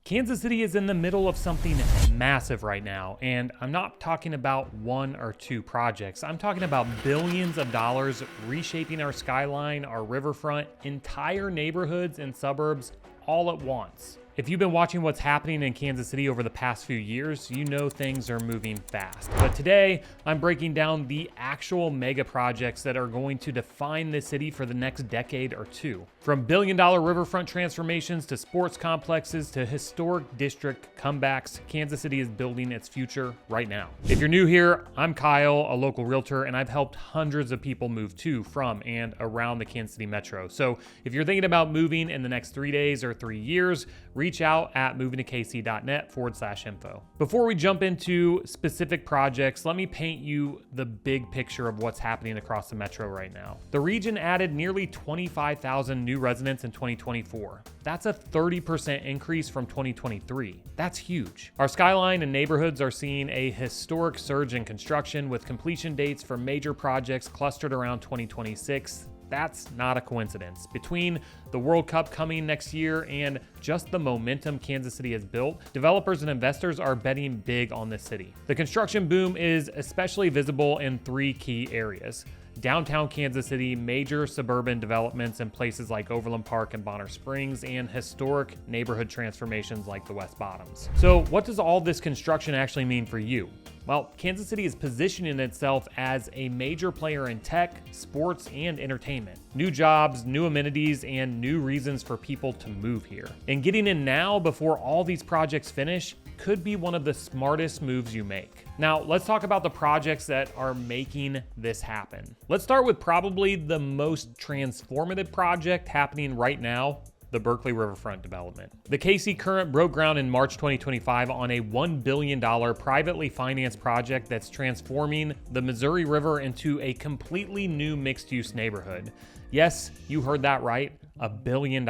Kansas City is in the middle of something massive right now, and I'm not talking about one or two projects. I'm talking about billions of dollars reshaping our skyline, our riverfront, entire neighborhoods and suburbs all at once. If you've been watching what's happening in Kansas City over the past few years, you know things are moving fast. But today, I'm breaking down the actual mega projects that are going to define the city for the next decade or two. From billion-dollar riverfront transformations to sports complexes to historic district comebacks, Kansas City is building its future right now. If you're new here, I'm Kyle, a local realtor, and I've helped hundreds of people move to, from, and around the Kansas City metro. So if you're thinking about moving in the next 3 days or 3 years, reach out at movingtokc.net/info. Before we jump into specific projects, let me paint you the big picture of what's happening across the metro right now. The region added nearly 25,000 new residents in 2024. That's a 30% increase from 2023. That's huge. Our skyline and neighborhoods are seeing a historic surge in construction, with completion dates for major projects clustered around 2026. That's not a coincidence. Between the World Cup coming next year and just the momentum Kansas City has built, developers and investors are betting big on this city. The construction boom is especially visible in 3 key areas: downtown Kansas City, major suburban developments in places like Overland Park and Bonner Springs, and historic neighborhood transformations like the West Bottoms. So what does all this construction actually mean for you? Well, Kansas City is positioning itself as a major player in tech, sports, and entertainment. New jobs, new amenities, and new reasons for people to move here. And getting in now before all these projects finish could be one of the smartest moves you make. Now, let's talk about the projects that are making this happen. Let's start with probably the most transformative project happening right now: the Berkeley Riverfront development. The KC Current broke ground in March 2025 on a $1 billion privately financed project that's transforming the Missouri River into a completely new mixed-use neighborhood. Yes, you heard that right. $1 billion.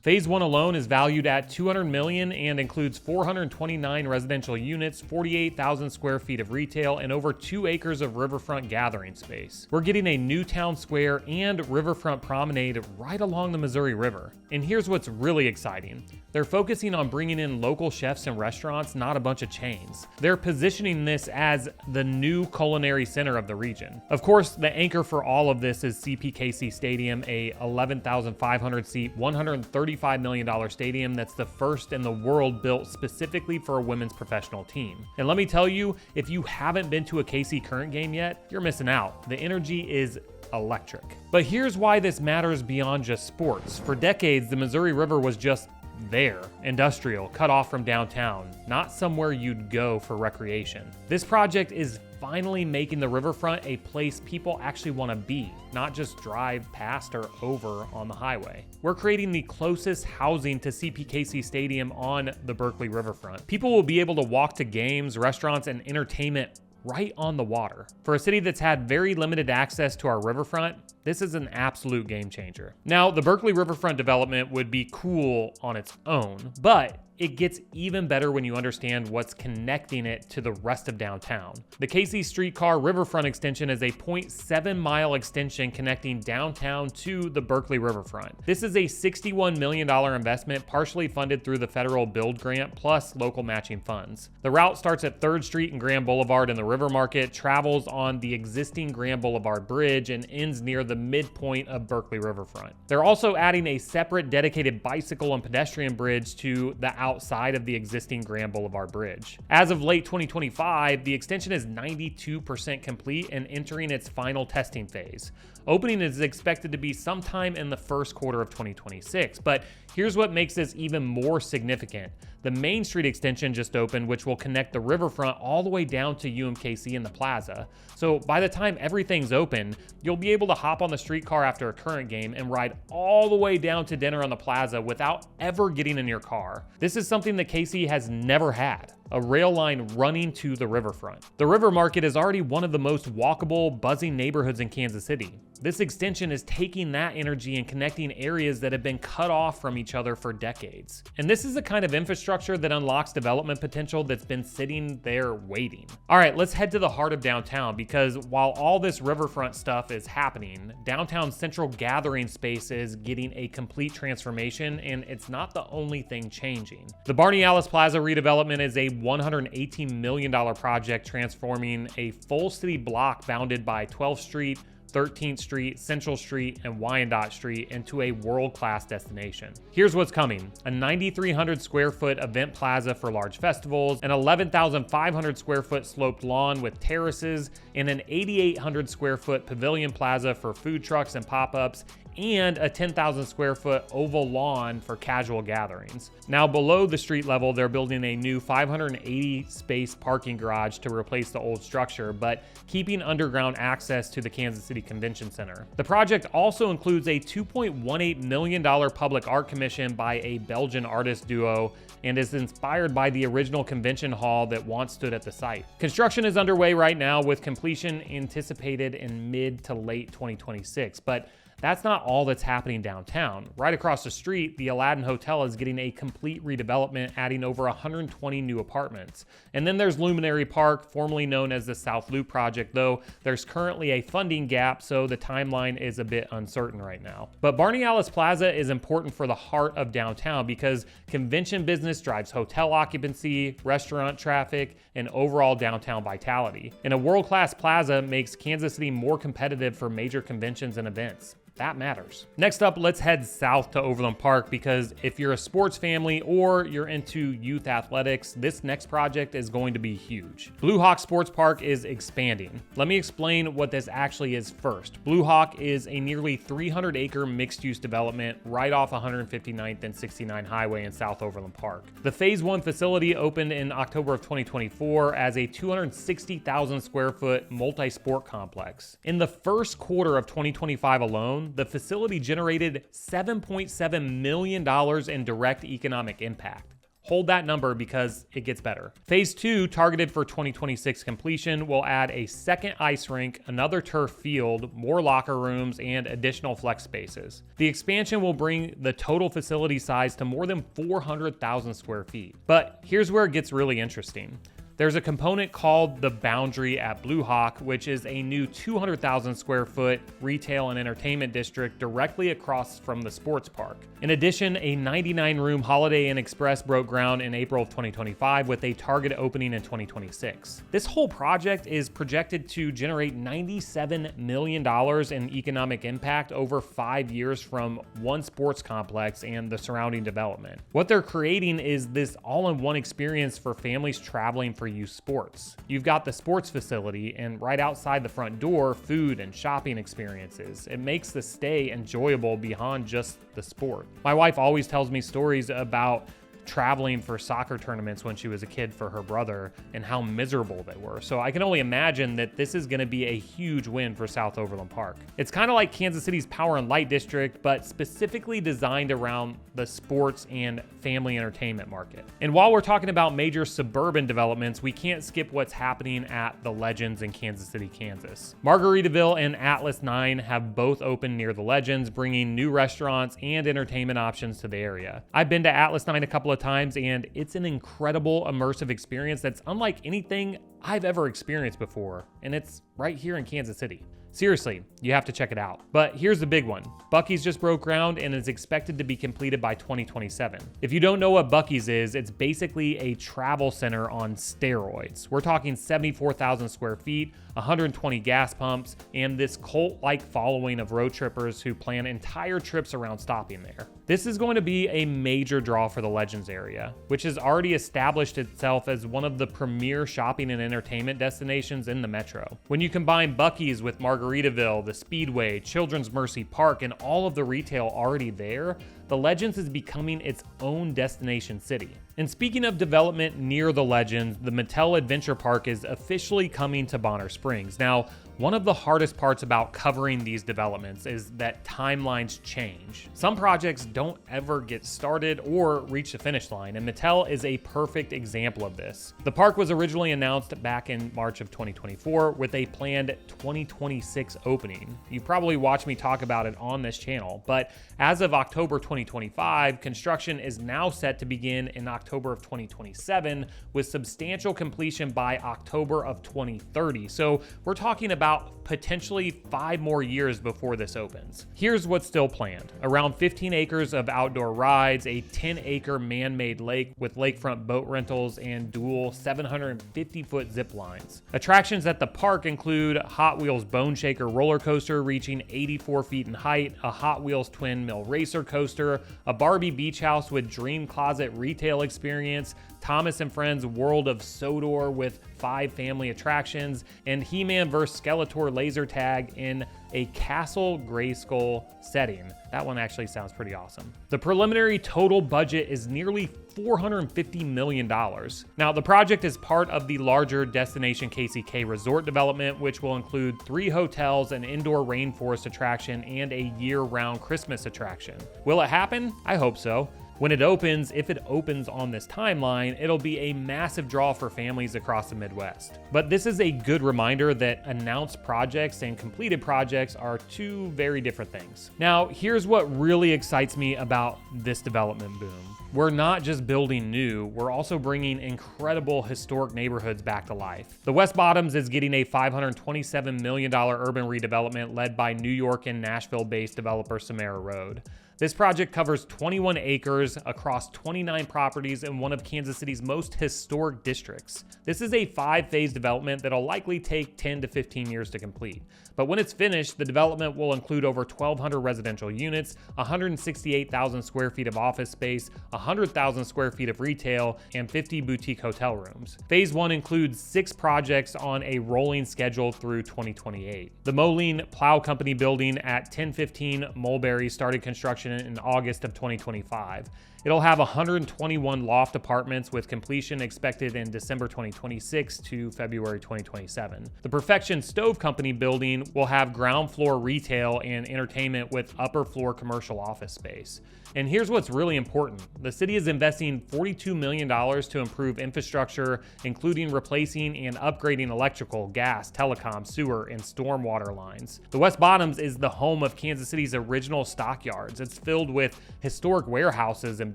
Phase 1 alone is valued at $200 million and includes 429 residential units, 48,000 square feet of retail, and over 2 acres of riverfront gathering space. We're getting a new town square and riverfront promenade right along the Missouri River. And here's what's really exciting. They're focusing on bringing in local chefs and restaurants, not a bunch of chains. They're positioning this as the new culinary center of the region. Of course, the anchor for all of this is CPKC Stadium, a 11,500 seat, $135 million stadium that's the first in the world built specifically for a women's professional team. And let me tell you, if you haven't been to a KC Current game yet, you're missing out. The energy is electric. But here's why this matters beyond just sports. For decades, the Missouri River was just there, industrial, cut off from downtown, not somewhere you'd go for recreation. This project is finally making the riverfront a place people actually want to be, not just drive past or over on the highway. We're creating the closest housing to CPKC Stadium on the Berkeley Riverfront. People will be able to walk to games, restaurants, and entertainment right on the water. For a city that's had very limited access to our riverfront, this is an absolute game changer. Now, the Berkeley Riverfront development would be cool on its own, but it gets even better when you understand what's connecting it to the rest of downtown. The KC Streetcar Riverfront extension is a 0.7-mile extension connecting downtown to the Berkeley Riverfront. This is a $61 million investment, partially funded through the federal build grant plus local matching funds. The route starts at 3rd Street and Grand Boulevard in the River Market, travels on the existing Grand Boulevard Bridge, and ends near the midpoint of Berkeley Riverfront. They're also adding a separate dedicated bicycle and pedestrian bridge to the outside of the existing Grand Boulevard Bridge. As of late 2025, the extension is 92% complete and entering its final testing phase. Opening is expected to be sometime in the first quarter of 2026, but here's what makes this even more significant. The Main Street extension just opened, which will connect the riverfront all the way down to UMKC and the plaza. So by the time everything's open, you'll be able to hop on the streetcar after a Current game and ride all the way down to dinner on the plaza without ever getting in your car. This is something that KC has never had: a rail line running to the riverfront. The River Market is already one of the most walkable, buzzing neighborhoods in Kansas City. This extension is taking that energy and connecting areas that have been cut off from each other for decades. And this is the kind of infrastructure that unlocks development potential that's been sitting there waiting. All right, let's head to the heart of downtown, because while all this riverfront stuff is happening, downtown's central gathering space is getting a complete transformation, and it's not the only thing changing. The Barney Alice Plaza redevelopment is a $118 million project transforming a full city block bounded by 12th Street, 13th Street, Central Street, and Wyandotte Street into a world-class destination. Here's what's coming: a 9,300 square foot event plaza for large festivals, an 11,500 square foot sloped lawn with terraces, and an 8,800 square foot pavilion plaza for food trucks and pop-ups, and a 10,000 square foot oval lawn for casual gatherings. Now below the street level, they're building a new 580 space parking garage to replace the old structure, but keeping underground access to the Kansas City Convention Center. The project also includes a $2.18 million public art commission by a Belgian artist duo and is inspired by the original convention hall that once stood at the site. Construction is underway right now, with completion anticipated in mid to late 2026, but that's not all that's happening downtown. Right across the street, the Aladdin Hotel is getting a complete redevelopment, adding over 120 new apartments. And then there's Luminary Park, formerly known as the South Loop Project, though there's currently a funding gap, so the timeline is a bit uncertain right now. But Barney Alice Plaza is important for the heart of downtown because convention business drives hotel occupancy, restaurant traffic, and overall downtown vitality. And a world-class plaza makes Kansas City more competitive for major conventions and events. That matters. Next up, let's head south to Overland Park, because if you're a sports family or you're into youth athletics, this next project is going to be huge. Blue Hawk Sports Park is expanding. Let me explain what this actually is first. Blue Hawk is a nearly 300-acre mixed-use development right off 159th and 69 Highway in South Overland Park. The Phase 1 facility opened in October of 2024 as a 260,000 square foot multi-sport complex. In the first quarter of 2025 alone, the facility generated $7.7 million in direct economic impact. Hold that number because it gets better. Phase 2, targeted for 2026 completion, will add a second ice rink, another turf field, more locker rooms, and additional flex spaces. The expansion will bring the total facility size to more than 400,000 square feet. But here's where it gets really interesting. There's a component called the Boundary at Blue Hawk, which is a new 200,000 square foot retail and entertainment district directly across from the sports park. In addition, a 99-room Holiday Inn Express broke ground in April of 2025 with a target opening in 2026. This whole project is projected to generate $97 million in economic impact over 5 years from one sports complex and the surrounding development. What they're creating is this all-in-one experience for families traveling for youth sports. You've got the sports facility, and right outside the front door, food and shopping experiences. It makes the stay enjoyable beyond just the sport. My wife always tells me stories about traveling for soccer tournaments when she was a kid for her brother and how miserable they were. So I can only imagine that this is going to be a huge win for South Overland Park. It's kind of like Kansas City's Power and Light District, but specifically designed around the sports and family entertainment market. And while we're talking about major suburban developments, we can't skip what's happening at the Legends in Kansas City, Kansas. Margaritaville and Atlas 9 have both opened near the Legends, bringing new restaurants and entertainment options to the area. I've been to Atlas 9 a couple of times, and it's an incredible immersive experience that's unlike anything I've ever experienced before, and it's right here in Kansas City. Seriously, you have to check it out. But here's the big one. Buc-ee's just broke ground and is expected to be completed by 2027. If you don't know what Buc-ee's is, it's basically a travel center on steroids. We're talking 74,000 square feet, 120 gas pumps, and this cult-like following of road trippers who plan entire trips around stopping there. This is going to be a major draw for the Legends area, which has already established itself as one of the premier shopping and entertainment destinations in the metro. When you combine Buc-ee's with Margaritaville, the Speedway, Children's Mercy Park, and all of the retail already there, the Legends is becoming its own destination city. And speaking of development near the Legends, the Mattel Adventure Park is officially coming to Bonner Springs. Now, One of the hardest parts about covering these developments is that timelines change. Some projects don't ever get started or reach the finish line, and Mattel is a perfect example of this. The park was originally announced back in March of 2024 with a planned 2026 opening. You've probably watched me talk about it on this channel, but as of October 2025, construction is now set to begin in October of 2027 with substantial completion by October of 2030. So we're talking about potentially 5 more years before this opens. Here's what's still planned. Around 15 acres of outdoor rides, a 10-acre man-made lake with lakefront boat rentals, and dual 750-foot zip lines. Attractions at the park include Hot Wheels Bone Shaker roller coaster reaching 84 feet in height, a Hot Wheels Twin Mill racer coaster, a Barbie beach house with Dream Closet retail experience, Thomas and Friends World of Sodor with 5 family attractions, and He-Man vs. Skeletor laser tag in a Castle Grayskull setting. That one actually sounds pretty awesome. The preliminary total budget is nearly $450 million. Now, the project is part of the larger Destination KCK resort development, which will include 3 hotels, an indoor rainforest attraction, and a year-round Christmas attraction. Will it happen? I hope so. When it opens, if it opens on this timeline, it'll be a massive draw for families across the Midwest. But this is a good reminder that announced projects and completed projects are 2 very different things. Now, here's what really excites me about this development boom. We're not just building new, we're also bringing incredible historic neighborhoods back to life. The West Bottoms is getting a $527 million urban redevelopment led by New York and Nashville-based developer Samara Road. This project covers 21 acres across 29 properties in one of Kansas City's most historic districts. This is a 5-phase development that'll likely take 10 to 15 years to complete. But when it's finished, the development will include over 1,200 residential units, 168,000 square feet of office space, 100,000 square feet of retail, and 50 boutique hotel rooms. Phase 1 includes 6 projects on a rolling schedule through 2028. The Moline Plow Company building at 1015 Mulberry started construction in August of 2025. It'll have 121 loft apartments with completion expected in December 2026 to February 2027. The Perfection Stove Company building will have ground floor retail and entertainment with upper floor commercial office space. And here's what's really important. The city is investing $42 million to improve infrastructure, including replacing and upgrading electrical, gas, telecom, sewer, and stormwater lines. The West Bottoms is the home of Kansas City's original stockyards. It's filled with historic warehouses and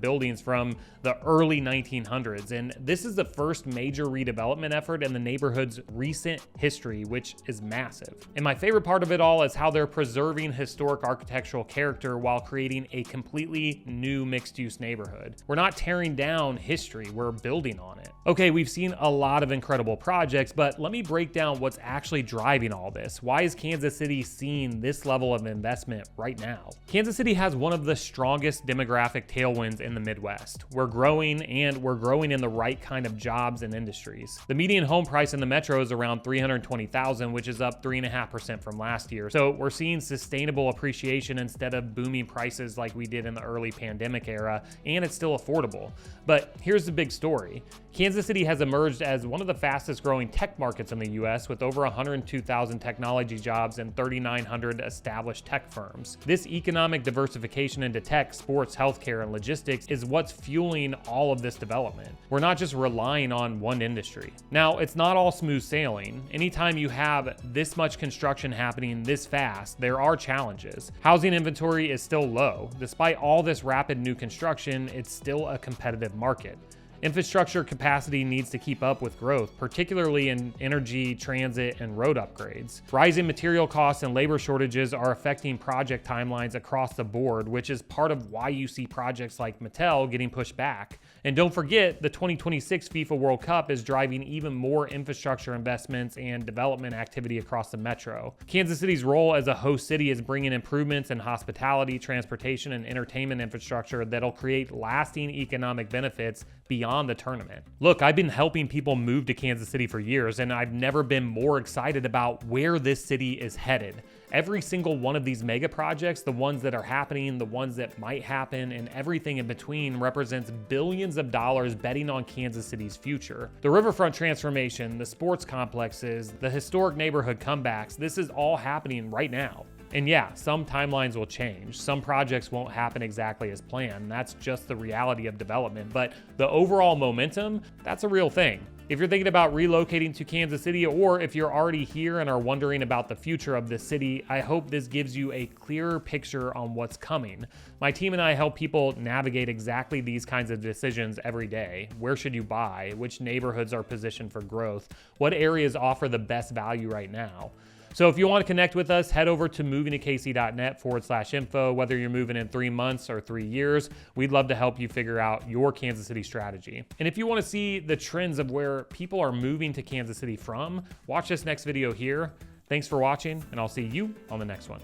buildings from the early 1900s, and this is the first major redevelopment effort in the neighborhood's recent history, which is massive. And my favorite part of it all is how they're preserving historic architectural character while creating a completely new mixed-use neighborhood. We're not tearing down history, we're building on it. Okay, we've seen a lot of incredible projects, but let me break down what's actually driving all this. Why is Kansas City seeing this level of investment right now? Kansas City has one of the strongest demographic tailwinds in the Midwest. We're growing, and we're growing in the right kind of jobs and industries. The median home price in the metro is around $320,000, which is up 3.5% from last year. So we're seeing sustainable appreciation instead of booming prices like we did in the early pandemic era, and it's still affordable. But here's the big story. Kansas City has emerged as one of the fastest growing tech markets in the US with over 102,000 technology jobs and 3,900 established tech firms. This economic diversification into tech, sports, healthcare, and logistics is what's fueling all of this development. We're not just relying on one industry. Now, it's not all smooth sailing. Anytime you have this much construction happening this fast, there are challenges. Housing inventory is still low. Despite all this rapid new construction, it's still a competitive market. Infrastructure capacity needs to keep up with growth, particularly in energy, transit, and road upgrades. Rising material costs and labor shortages are affecting project timelines across the board, which is part of why you see projects like Mattel getting pushed back. And don't forget, the 2026 FIFA World Cup is driving even more infrastructure investments and development activity across the metro. Kansas City's role as a host city is bringing improvements in hospitality, transportation, and entertainment infrastructure that'll create lasting economic benefits beyond the tournament. Look, I've been helping people move to Kansas City for years, and I've never been more excited about where this city is headed. Every single one of these mega projects, the ones that are happening, the ones that might happen, and everything in between represents billions of dollars betting on Kansas City's future. The Riverfront transformation, the sports complexes, the historic neighborhood comebacks, this is all happening right now. And yeah, some timelines will change. Some projects won't happen exactly as planned. That's just the reality of development. But the overall momentum, that's a real thing. If you're thinking about relocating to Kansas City, or if you're already here and are wondering about the future of this city, I hope this gives you a clearer picture on what's coming. My team and I help people navigate exactly these kinds of decisions every day. Where should you buy? Which neighborhoods are positioned for growth? What areas offer the best value right now? So if you want to connect with us, head over to movingtokc.net/info. Whether you're moving in 3 months or 3 years, we'd love to help you figure out your Kansas City strategy. And if you want to see the trends of where people are moving to Kansas City from, watch this next video here. Thanks for watching, and I'll see you on the next one.